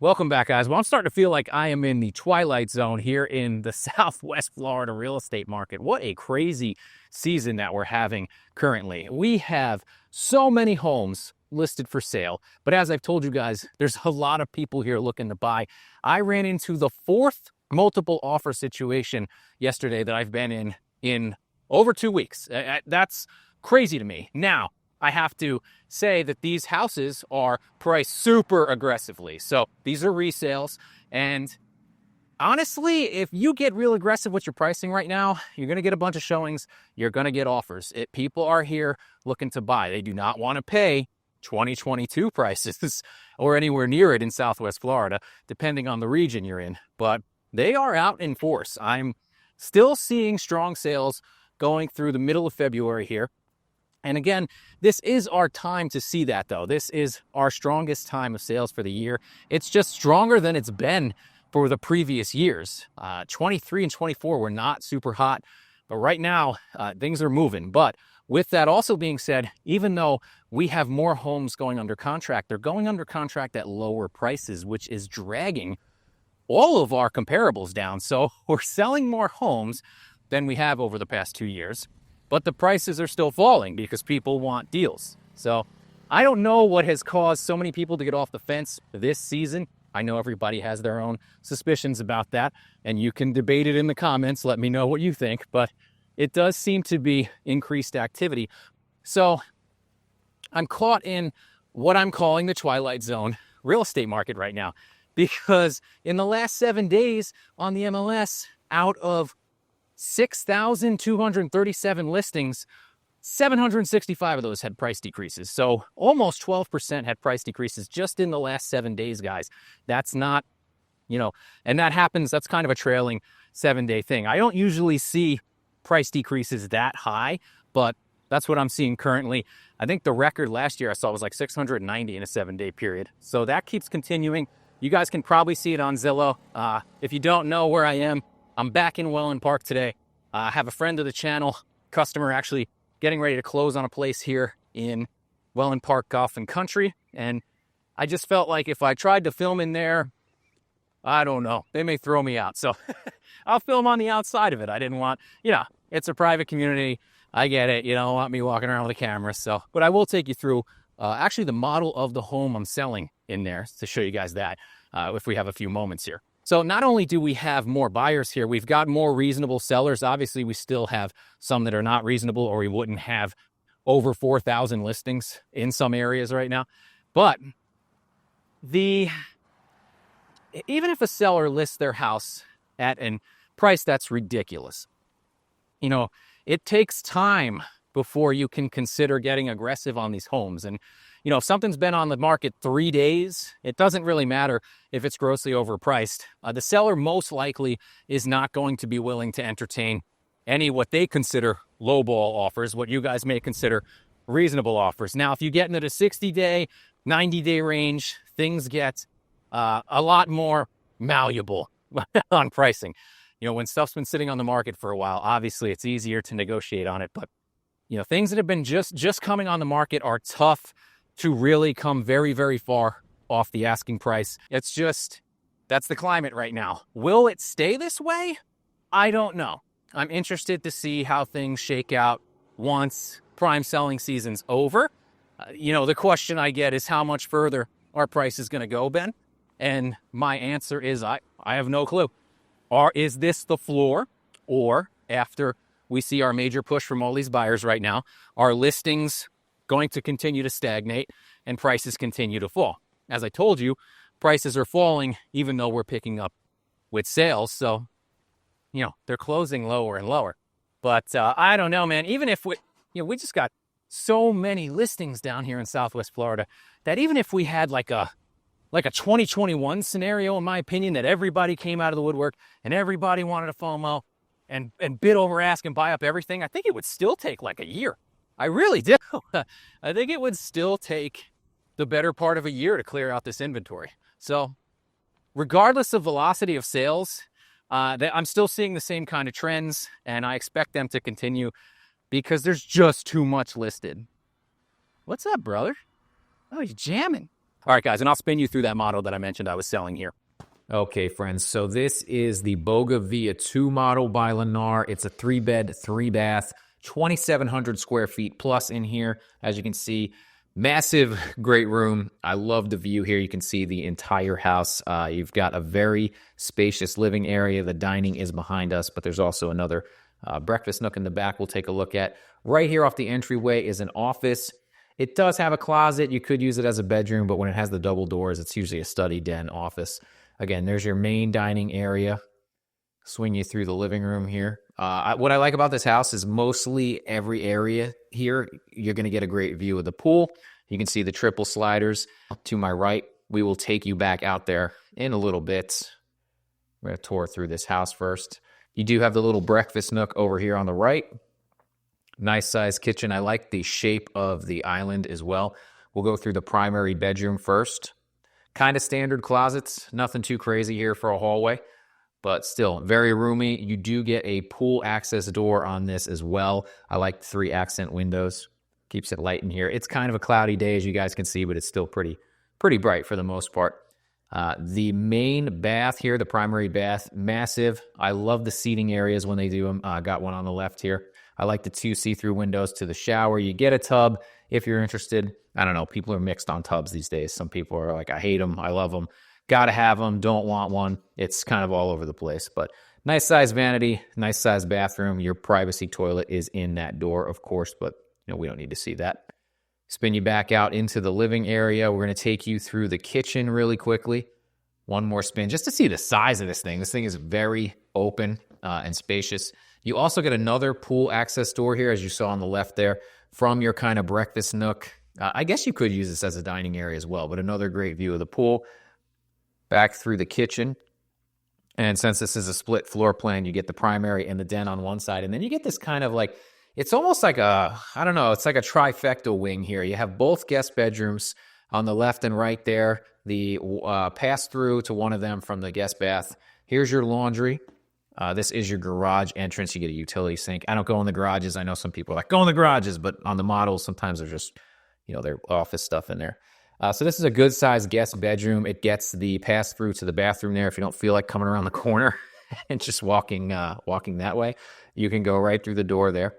Welcome back, guys. Well, I'm starting to feel like I am in the twilight zone here in the Southwest Florida real estate market. What a crazy season that we're having currently. We have so many homes listed for sale, but as I've told you guys, there's a lot of people here looking to buy. I ran into the fourth multiple offer situation yesterday that I've been in over 2 weeks. That's crazy to me. Now, I have to say that these houses are priced super aggressively. So these are resales. And honestly, if you get real aggressive with your pricing right now, you're going to get a bunch of showings. You're going to get offers. People are here looking to buy. They do not want to pay 2022 prices or anywhere near it in Southwest Florida, depending on the region you're in. But they are out in force. I'm still seeing strong sales going through the middle of February here. And again, this is our time to see that, though. This is our strongest time of sales for the year. It's just stronger than it's been for the previous years. 23 and 24 were not super hot, but right now things are moving. But with that also being said, even though we have more homes going under contract, they're going under contract at lower prices, which is dragging all of our comparables down. So we're selling more homes than we have over the past 2 years. But the prices are still falling because people want deals. So I don't know what has caused so many people to get off the fence this season. I know everybody has their own suspicions about that, and you can debate it in the comments. Let me know what you think, but it does seem to be increased activity. So I'm caught in what I'm calling the twilight zone real estate market right now, because in the last 7 days on the MLS, out of 6,237 listings, 765 of those had price decreases. So almost 12% had price decreases just in the last 7 days, guys. That's not, and that happens, that's kind of a trailing 7-day thing. I don't usually see price decreases that high, but that's what I'm seeing currently. I think the record last year I saw was like 690 in a 7-day period. So that keeps continuing. You guys can probably see it on Zillow. If you don't know where I am, I'm back in Welland Park today. I have a friend of the channel, customer actually getting ready to close on a place here in Welland Park Golf and Country. And I just felt like if I tried to film in there, I don't know, they may throw me out. So I'll film on the outside of it. I didn't want, it's a private community. I get it. You don't want me walking around with a camera. So, but I will take you through actually the model of the home I'm selling in there to show you guys that if we have a few moments here. So not only do we have more buyers here, we've got more reasonable sellers. Obviously, we still have some that are not reasonable, or we wouldn't have over 4,000 listings in some areas right now. But even if a seller lists their house at a price that's ridiculous, it takes time before you can consider getting aggressive on these homes. And if something's been on the market 3 days, it doesn't really matter if it's grossly overpriced. The seller most likely is not going to be willing to entertain any what they consider lowball offers, what you guys may consider reasonable offers. Now, if you get into the 60-day, 90-day range, things get a lot more malleable on pricing. When stuff's been sitting on the market for a while, obviously it's easier to negotiate on it. But things that have been just coming on the market are tough to really come very, very far off the asking price. It's just, that's the climate right now. Will it stay this way? I don't know. I'm interested to see how things shake out once prime selling season's over. The question I get is how much further our price is going to go, Ben? And my answer is I have no clue. Is this the floor? Or after we see our major push from all these buyers right now, are listings going to continue to stagnate and prices continue to fall? As I told you, prices are falling even though we're picking up with sales. So, they're closing lower and lower. But I don't know, man. Even if we just got so many listings down here in Southwest Florida that even if we had like a 2021 scenario, in my opinion, that everybody came out of the woodwork and everybody wanted a FOMO and bid over ask and buy up everything, I think it would still take like a year. I really do. I think it would still take the better part of a year to clear out this inventory. So regardless of velocity of sales, I'm still seeing the same kind of trends, and I expect them to continue because there's just too much listed. What's up, brother? Oh, you're jamming. All right, guys, and I'll spin you through that model that I mentioned I was selling here. Okay, friends, so this is the Bogavia 2 model by Lennar. It's a 3-bed, 3-bath, 2,700 square feet plus in here. As you can see, massive, great room. I love the view here. You can see the entire house. You've got a very spacious living area. The dining is behind us, but there's also another breakfast nook in the back we'll take a look at. Right here off the entryway is an office. It does have a closet. You could use it as a bedroom, but when it has the double doors, it's usually a study, den, office. Again, there's your main dining area. Swing you through the living room here. What I like about this house is mostly every area here, you're going to get a great view of the pool. You can see the triple sliders to my right. We will take you back out there in a little bit. We're going to tour through this house first. You do have the little breakfast nook over here on the right. Nice size kitchen. I like the shape of the island as well. We'll go through the primary bedroom first. Kind of standard closets, nothing too crazy here for a hallway, but still very roomy. You do get a pool access door on this as well. I like the 3 accent windows. Keeps it light in here. It's kind of a cloudy day, as you guys can see, but it's still pretty bright for the most part. The main bath here, the primary bath, massive. I love the seating areas when they do them. Got one on the left here. I like the 2 see-through windows to the shower. You get a tub if you're interested. I don't know. People are mixed on tubs these days. Some people are like, I hate them. I love them. Got to have them. Don't want one. It's kind of all over the place. But nice size vanity, nice size bathroom. Your privacy toilet is in that door, of course, but we don't need to see that. Spin you back out into the living area. We're going to take you through the kitchen really quickly. One more spin just to see the size of this thing. This thing is very open and spacious. You also get another pool access door here, as you saw on the left there, from your kind of breakfast nook. I guess you could use this as a dining area as well, but another great view of the pool. Back through the kitchen. And since this is a split floor plan, you get the primary and the den on one side. And then you get this kind of like, it's almost like it's like a trifecta wing here. You have both guest bedrooms on the left and right there. The pass through to one of them from the guest bath. Here's your laundry. This is your garage entrance. You get a utility sink. I don't go in the garages. I know some people are like, go in the garages, but on the models, sometimes they're just, their office stuff in there. So this is a good-sized guest bedroom. It gets the pass-through to the bathroom there. If you don't feel like coming around the corner and just walking that way, you can go right through the door there.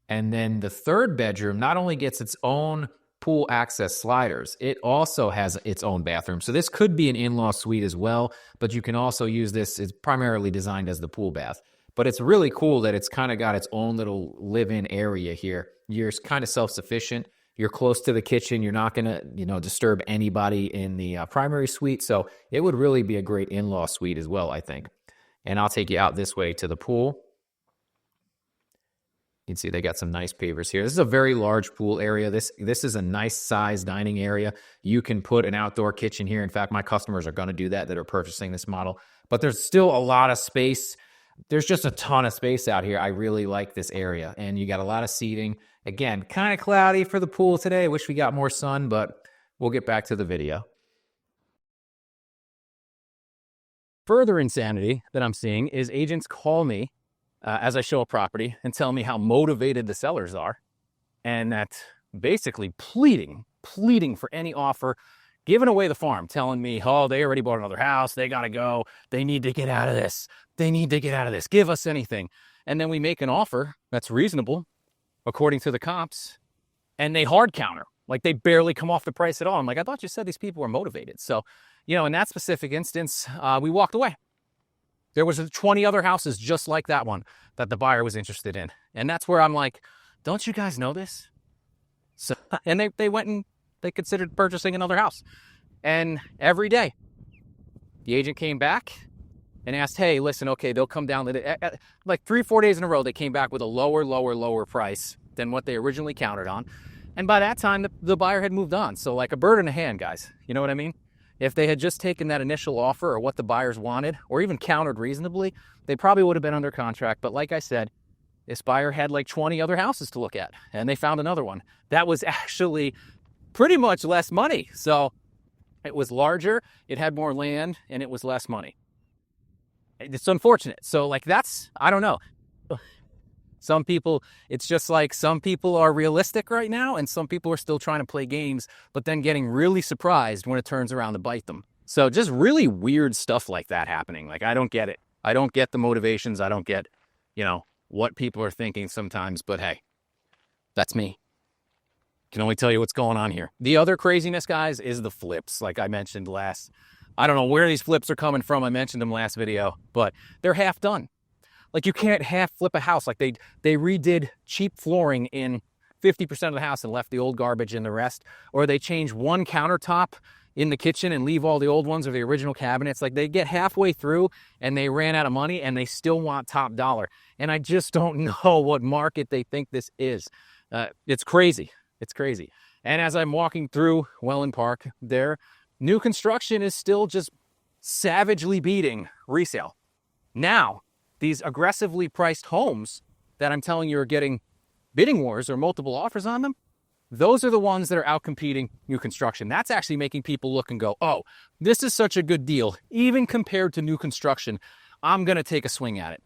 And then the third bedroom not only gets its own pool access sliders, it also has its own bathroom. So this could be an in-law suite as well, but you can also use this. It's primarily designed as the pool bath. But it's really cool that it's kind of got its own little live-in area here. You're kind of self-sufficient. You're close to the kitchen. You're not going to, disturb anybody in the primary suite. So it would really be a great in-law suite as well, I think. And I'll take you out this way to the pool. You can see they got some nice pavers here. This is a very large pool area. This is a nice size dining area. You can put an outdoor kitchen here. In fact, my customers are going to do that are purchasing this model. But there's still a lot of space. There's just a ton of space out here. I really like this area. And you got a lot of seating. Again, kind of cloudy for the pool today. Wish we got more sun, but we'll get back to the video. Further insanity that I'm seeing is agents call me as I show a property and tell me how motivated the sellers are. And that basically pleading for any offer, giving away the farm, telling me, oh, they already bought another house. They got to go. They need to get out of this. They need to get out of this. Give us anything. And then we make an offer that's reasonable, according to the comps, and they hard counter. Like they barely come off the price at all. I'm like, I thought you said these people were motivated. So, in that specific instance, we walked away. There was 20 other houses just like that one that the buyer was interested in. And that's where I'm like, don't you guys know this? So, and they went and they considered purchasing another house. And every day, the agent came back and asked, hey, listen, okay, they'll come down. Like 3-4 days in a row, they came back with a lower price than what they originally counted on. And by that time, the buyer had moved on. So like a bird in a hand, guys. You know what I mean? If they had just taken that initial offer or what the buyers wanted, or even countered reasonably, they probably would have been under contract. But like I said, this buyer had like 20 other houses to look at, and they found another one that was actually pretty much less money. So it was larger, it had more land, and it was less money. It's unfortunate. So like I don't know. Some people, it's just like some people are realistic right now, and some people are still trying to play games, but then getting really surprised when it turns around to bite them. So just really weird stuff like that happening. Like, I don't get it. I don't get the motivations. I don't get, what people are thinking sometimes, but hey, that's me. Can only tell you what's going on here. The other craziness, guys, is the flips. Like I mentioned last, I don't know where these flips are coming from. I mentioned them last video, but they're half done. Like, you can't half flip a house. Like, they redid cheap flooring in 50% of the house and left the old garbage in the rest. Or they change one countertop in the kitchen and leave all the old ones or the original cabinets. Like, they get halfway through and they ran out of money and they still want top dollar. And I just don't know what market they think this is. It's crazy. It's crazy. And as I'm walking through Welland Park there, new construction is still just savagely beating resale. Now, these aggressively priced homes that I'm telling you are getting bidding wars or multiple offers on them, those are the ones that are outcompeting new construction. That's actually making people look and go, oh, this is such a good deal. Even compared to new construction, I'm going to take a swing at it,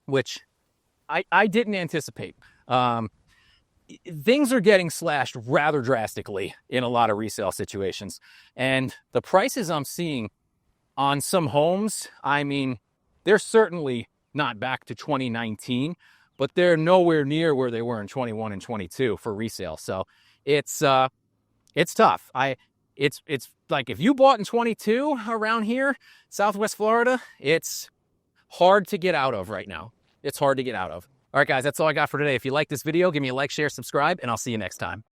which I didn't anticipate. Things are getting slashed rather drastically in a lot of resale situations. And the prices I'm seeing on some homes, I mean, they're certainly not back to 2019, but they're nowhere near where they were in 21 and 22 for resale. So it's tough. It's like, if you bought in 22 around here, Southwest Florida, it's hard to get out of right now. It's hard to get out of. All right, guys, that's all I got for today. If you like this video, give me a like, share, subscribe, and I'll see you next time.